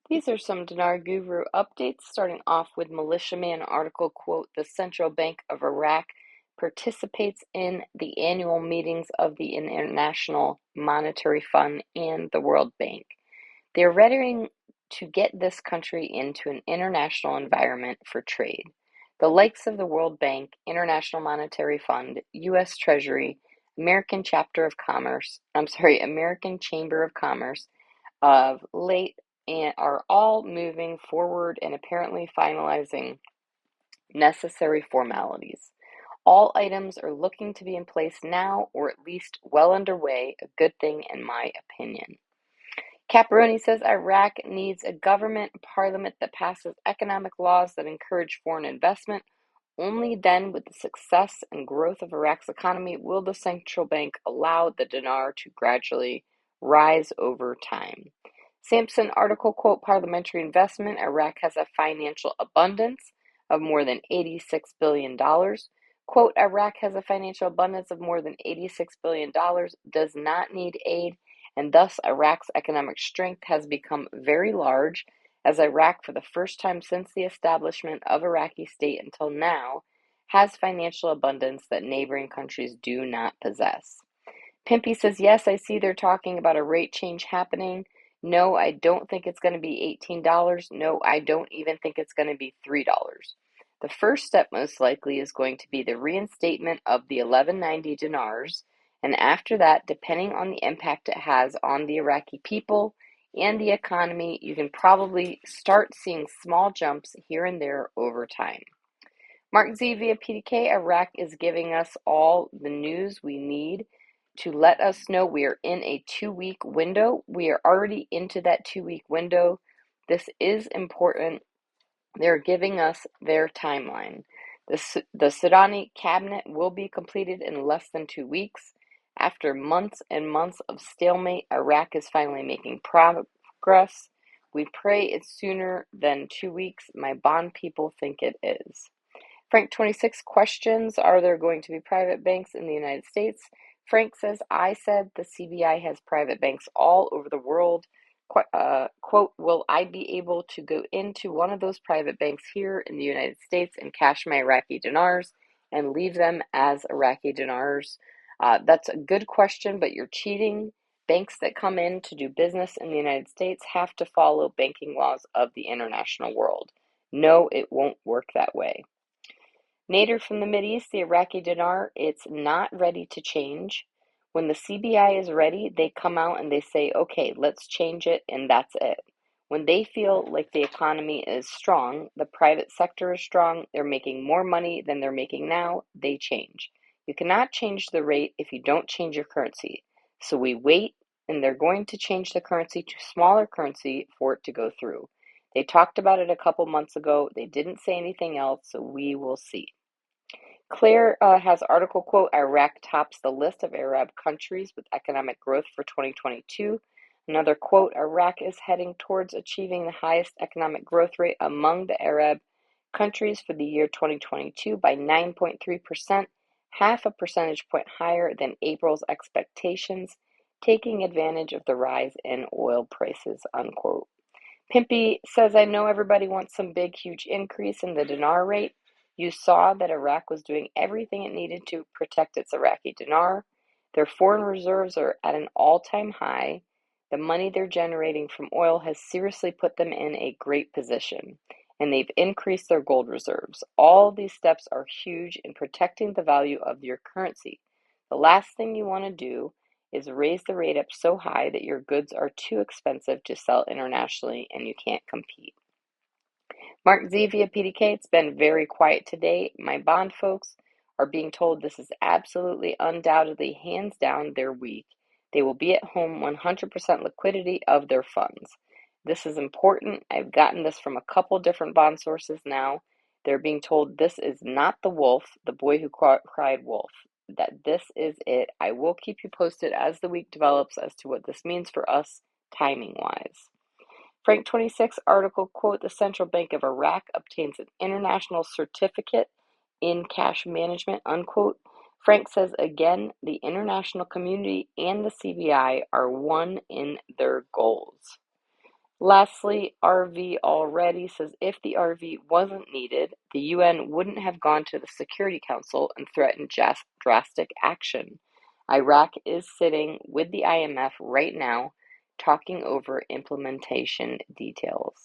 These are some Dinar Guru updates, starting off with Militiaman article, quote, "The Central Bank of Iraq participates in the annual meetings of the International Monetary Fund and the World Bank. They're readying to get this country into an international environment for trade. The likes of the World Bank, International Monetary Fund, U.S. Treasury, American Chamber of Commerce of late and are all moving forward and apparently finalizing necessary formalities. All items are looking to be in place now, or at least well underway, a good thing in my opinion." Caparoni says Iraq needs a government parliament that passes economic laws that encourage foreign investment. Only then, with the success and growth of Iraq's economy, will the central bank allow the dinar to gradually rise over time. Sampson article, quote, "Parliamentary investment. Iraq has a financial abundance of more than $86 billion. Quote, "Iraq has a financial abundance of more than $86 billion, does not need aid, and thus Iraq's economic strength has become very large, as Iraq, for the first time since the establishment of Iraqi state until now, has financial abundance that neighboring countries do not possess." Pimpy says, "Yes, I see they're talking about a rate change happening. No, I don't think it's going to be $18. No, I don't even think it's going to be $3. The first step most likely is going to be the reinstatement of the 1190 dinars, and after that, depending on the impact it has on the Iraqi people and the economy, you can probably start seeing small jumps here and there over time." Mark Z via PDK, "Iraq is giving us all the news we need to let us know we are in a 2-week window. We are already into that 2-week window. This is important. They're giving us their timeline. The Sudani cabinet will be completed in less than 2 weeks. After months and months of stalemate, Iraq is finally making progress. We pray it's sooner than 2 weeks. My bond people think it is." Frank 26 questions, "Are there going to be private banks in the United States?" Frank says, "I said the CBI has private banks all over the world. Quote, "Will I be able to go into one of those private banks here in the United States and cash my Iraqi dinars and leave them as Iraqi dinars?" That's a good question, but you're cheating. Banks that come in to do business in the United States have to follow banking laws of the international world. No, it won't work that way. Nader from the Mideast, the Iraqi dinar, it's not ready to change. When the CBI is ready, they come out and they say, okay, let's change it, and that's it. When they feel like the economy is strong, the private sector is strong, they're making more money than they're making now, they change. You cannot change the rate if you don't change your currency. So we wait, and they're going to change the currency to smaller currency for it to go through. They talked about it a couple months ago. They didn't say anything else, so we will see. Claire has article, quote, "Iraq tops the list of Arab countries with economic growth for 2022. Another quote, "Iraq is heading towards achieving the highest economic growth rate among the Arab countries for the year 2022 by 9.3%, half a percentage point higher than April's expectations, taking advantage of the rise in oil prices," unquote. Pimpy says, "I know everybody wants some big, huge increase in the dinar rate. You saw that Iraq was doing everything it needed to protect its Iraqi dinar. Their foreign reserves are at an all-time high. The money they're generating from oil has seriously put them in a great position, and they've increased their gold reserves. All these steps are huge in protecting the value of your currency. The last thing you want to do is raise the rate up so high that your goods are too expensive to sell internationally and you can't compete." Mark Z via PDK, "It's been very quiet today. My bond folks are being told this is absolutely, undoubtedly, hands down their week. They will be at home 100% liquidity of their funds. This is important. I've gotten this from a couple different bond sources now. They're being told this is not the wolf, the boy who cried wolf, that this is it. I will keep you posted as the week develops as to what this means for us timing-wise." Frank 26 article, quote, "The Central Bank of Iraq obtains an international certificate in cash management," unquote. Frank says, again, the international community and the CBI are one in their goals. Lastly, RV already says if the RV wasn't needed, the UN wouldn't have gone to the Security Council and threatened drastic action. Iraq is sitting with the IMF right now, talking over implementation details.